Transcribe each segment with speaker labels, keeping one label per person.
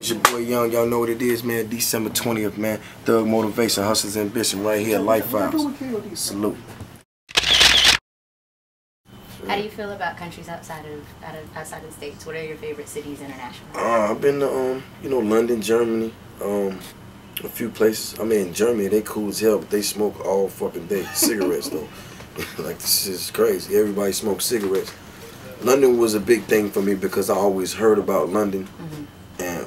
Speaker 1: It's your boy Young, y'all know what it is, man. December 20th, man. Thug Motivation, Hustler's Ambition, right here, Life Files. Salute.
Speaker 2: How do you feel about countries outside of the States? What are your favorite cities internationally?
Speaker 1: I've been to, London, Germany, a few places. I mean, in Germany, they cool as hell, but they smoke all fucking day. Cigarettes, though. Like, this is crazy. Everybody smokes cigarettes. London was a big thing for me because I always heard about London. And,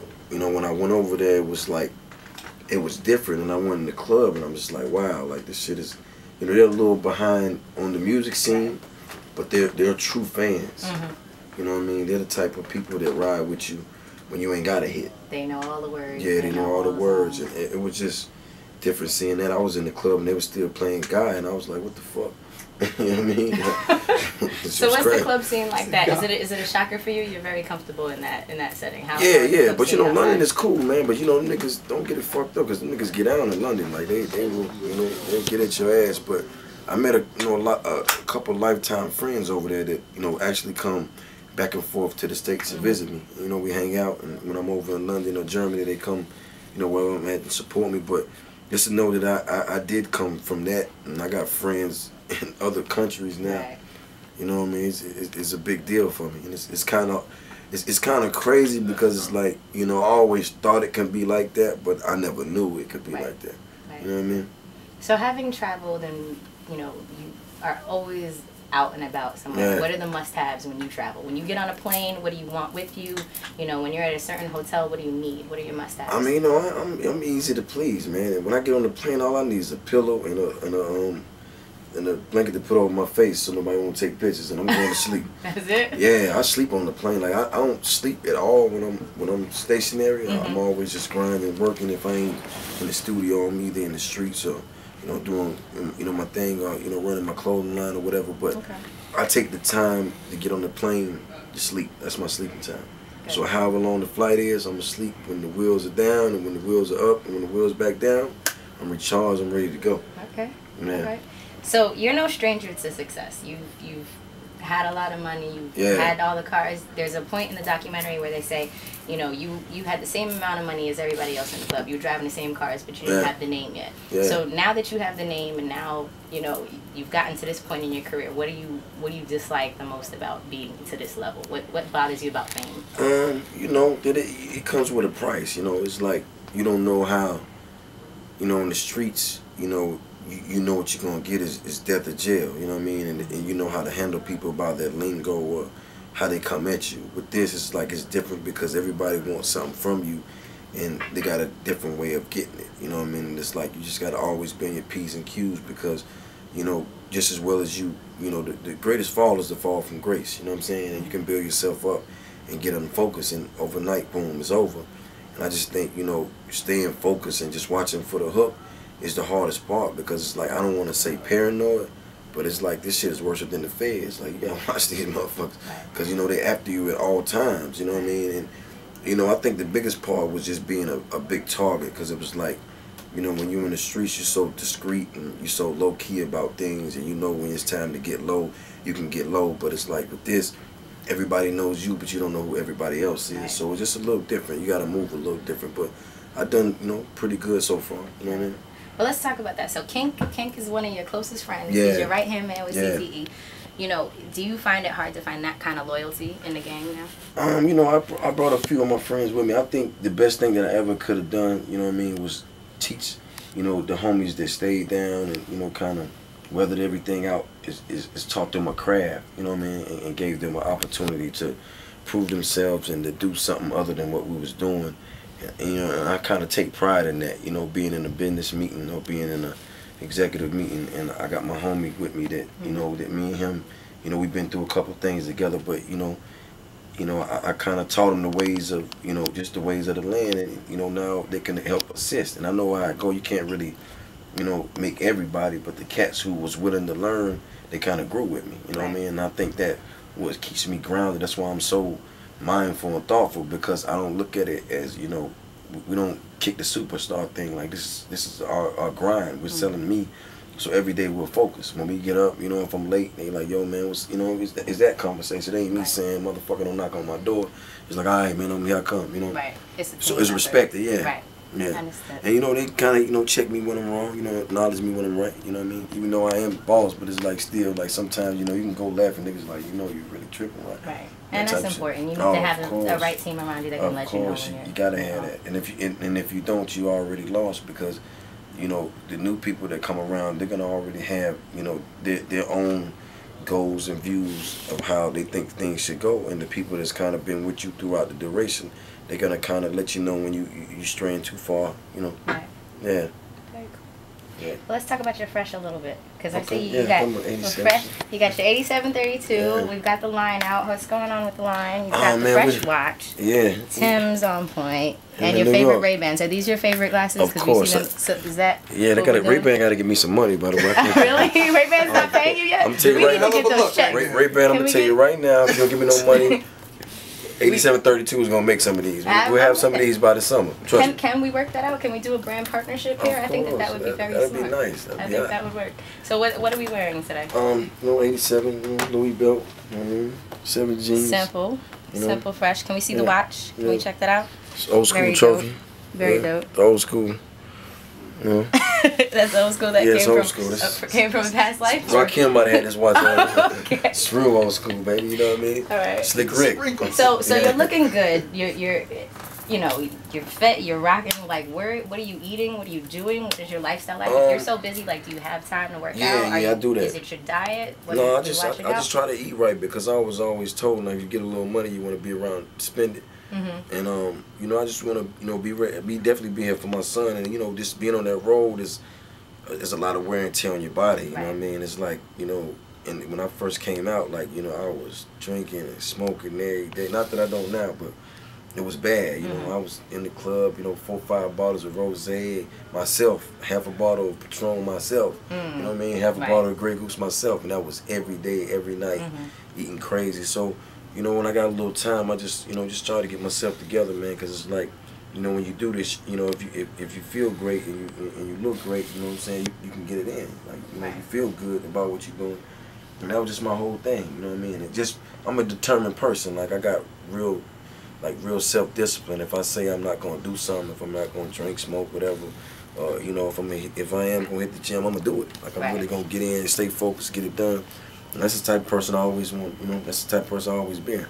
Speaker 1: when I went over there, it was like, it was different. And I went in the club, and I'm just like, wow, like, this shit is, they're a little behind on the music scene, but they're true fans. You know what I mean? They're the type of people that ride with you when you ain't got a hit.
Speaker 2: They know all the words.
Speaker 1: Yeah, they know all the words. And it was just different seeing that. I was in the club, and they were still playing Guy, and I was like, what the fuck? You know what I mean?
Speaker 2: So what's the club scene like that? Is it a shocker for you? You're very comfortable in that setting. How
Speaker 1: yeah. But London is cool, man. But them niggas don't get it fucked up, because them niggas get down in London. Like they will, they'll get at your ass. But I met a couple lifetime friends over there that actually come back and forth to the States to visit me. We hang out, and when I'm over in London or Germany, they come, where I'm at, and support me. But just to know that I did come from that, and I got friends in other countries now.
Speaker 2: Right.
Speaker 1: You know what I mean? It's a big deal for me, and it's kind of crazy because it's like I always thought it can be like that, but I never knew it could be like that.
Speaker 2: Right.
Speaker 1: You know what I mean?
Speaker 2: So having traveled and you are always out and about somewhere. What are the must-haves when you travel? When you get on a plane, what do you want with you? When you're at a certain hotel, what do you need? What are your must-haves?
Speaker 1: I mean, I'm easy to please, man. And when I get on the plane, all I need is a pillow and a blanket to put over my face so nobody won't take pictures, and I'm going to sleep.
Speaker 2: That's it?
Speaker 1: Yeah, I sleep on the plane. Like I don't sleep at all when I'm stationary. I'm always just grinding, working. If I ain't in the studio, I'm either in the streets or doing my thing or running my clothing line or whatever. But I take the time to get on the plane to sleep. That's my sleeping time. Okay. So however long the flight is, I'm asleep when the wheels are down, and when the wheels are up, and when the wheels back down, I'm recharged. I'm ready to go. Okay. Yeah.
Speaker 2: Okay. So you're no stranger to success. You've had a lot of money. You've had all the cars. There's a point in the documentary where they say, you had the same amount of money as everybody else in the club. You were driving the same cars, but you didn't have the name yet. So now that you have the name, and now you've gotten to this point in your career, what do you dislike the most about being to this level? What bothers you about fame?
Speaker 1: That it comes with a price. It's like you don't know how. In the streets, you know what you're gonna get is death or jail. You know what I mean? And you know how to handle people by their lingo or how they come at you. With this, it's like it's different because everybody wants something from you, and they got a different way of getting it. You know what I mean? It's like you just gotta always be on your P's and Q's because, just as well as the greatest fall is the fall from grace. You know what I'm saying? And you can build yourself up and get unfocused, and overnight, boom, it's over. And I just think, staying focused and just watching for the hook is the hardest part, because it's like, I don't want to say paranoid, but it's like this shit is worse than the feds. Like, you gotta watch these motherfuckers, because they after you at all times. You know what I mean? And I think the biggest part was just being a big target, because it was like, when you're in the streets, you're so discreet and you're so low key about things, and when it's time to get low, you can get low. But it's like with this, everybody knows you, but you don't know who everybody else is. So it's just a little different. You gotta move a little different. But I've done pretty good so far. You know what I mean?
Speaker 2: Well, let's talk about that. So Kink is one of your closest friends. He's your right-hand man with CTE. Do you find it hard to find that kind of loyalty in the gang now?
Speaker 1: I brought a few of my friends with me. I think the best thing that I ever could have done, was teach, the homies that stayed down and, kind of weathered everything out, is taught them a craft, you know what I mean, and gave them an opportunity to prove themselves and to do something other than what we was doing. And I kind of take pride in that, being in a business meeting or being in a executive meeting, and I got my homie with me that, that me and him, we've been through a couple things together, but, I kind of taught him the ways of, just the ways of the land, and, now they can help assist. And I know where I go, you can't really, make everybody, but the cats who was willing to learn, they kind of grew with me, you know what I mean? And I think that what keeps me grounded. That's why I'm so mindful and thoughtful, because I don't look at it as, we don't kick the superstar thing. Like, this is our grind. We're selling me So every day we'll focus. When we get up, you know, if I'm late, they like, yo, man, what's, you know, it's that conversation. It ain't me saying, motherfucker, don't knock on my door. It's like, all right, man, here I come, you know.
Speaker 2: Right.
Speaker 1: So it's respected, yeah.
Speaker 2: Right.
Speaker 1: Yeah. And, you know, they kind of, you know, check me when I'm wrong, you know, acknowledge me when I'm right, you know what I mean? Even though I am boss, but it's like still, like sometimes, you know, you can go left and niggas like, you know, you're really tripping, right?
Speaker 2: Right. And that's important. You need to have the right team around you that can let you know when
Speaker 1: you gotta have that. And if you don't, you already lost because, you know, the new people that come around, they're gonna already have, you know, their own goals and views of how they think things should go. And the people that's kind of been with you throughout the duration, they're gonna kind of let you know when you straying too far, you know.
Speaker 2: Right.
Speaker 1: Yeah.
Speaker 2: Very cool. Yeah. Well, let's talk about your fresh a little bit, because I see you
Speaker 1: got
Speaker 2: fresh. You got your 8732. Yeah. We've got the line out. What's going on with the line? You got the fresh watch.
Speaker 1: Yeah.
Speaker 2: Tim's on point. And your favorite Ray-Bans. Are these your favorite glasses?
Speaker 1: Of course.
Speaker 2: So is that?
Speaker 1: Yeah, they got Ray-Ban. Got to give me some money, by the way.
Speaker 2: Really? Ray-Ban's not paying you yet?
Speaker 1: I'm telling you right now. Ray-Ban, I'm gonna tell you right now. If you don't give me no money. 8732 is gonna make some of these. We'll have some of these by the summer. Trust me.
Speaker 2: Can we work that out? Can we do a brand partnership here? I think that would be very smart.
Speaker 1: That'd be nice.
Speaker 2: I think that would work. So what are we wearing today?
Speaker 1: No 87 Louis belt. You know what I mean? 7 jeans.
Speaker 2: Simple, simple, fresh. Can we see the watch? Can we check that out?
Speaker 1: It's old school trophy.
Speaker 2: Very dope.
Speaker 1: Old school. Yeah.
Speaker 2: That's old school. That came from a past life.
Speaker 1: Rakim might have had this watch on.
Speaker 2: Okay.
Speaker 1: It's real old school, baby. You know what I mean?
Speaker 2: All right.
Speaker 1: Slick Rick.
Speaker 2: So you're looking good. You're you know, you're fit. You're rocking. Like, what are you eating? What are you doing? What is your lifestyle like? You're so busy. Like, do you have time to work out?
Speaker 1: Yeah, I do that.
Speaker 2: Is it your diet?
Speaker 1: No, I just try to eat right because I was always told, like, if you get a little money, you want to be around, spend it. Mm-hmm. And you know, I just want to, you know, definitely be here for my son, and you know, just being on that road is a lot of wear and tear on your body. You know what I mean? It's like, you know, and when I first came out, like, you know, I was drinking and smoking every day. Not that I don't now, but it was bad. You know, I was in the club, you know, 4 or 5 bottles of rosé myself, half a bottle of Patron myself. You know what I mean? Half a bottle of Grey Goose myself, and that was every day, every night, eating crazy. So, you know, when I got a little time, I just, you know, just try to get myself together, man, because it's like, you know, when you do this, you know, if you feel great and you look great, you know what I'm saying, you can get it in. Like, you know, you feel good about what you're doing. And that was just my whole thing, you know what I mean? And I'm a determined person. Like, I got real self-discipline. If I say I'm not going to do something, if I'm not going to drink, smoke, whatever, you know, if I am going to hit the gym, I'm going to do it. Like, I'm really going to get in, stay focused, get it done. And that's the type of person I always want, you know, that's the type of person I always been.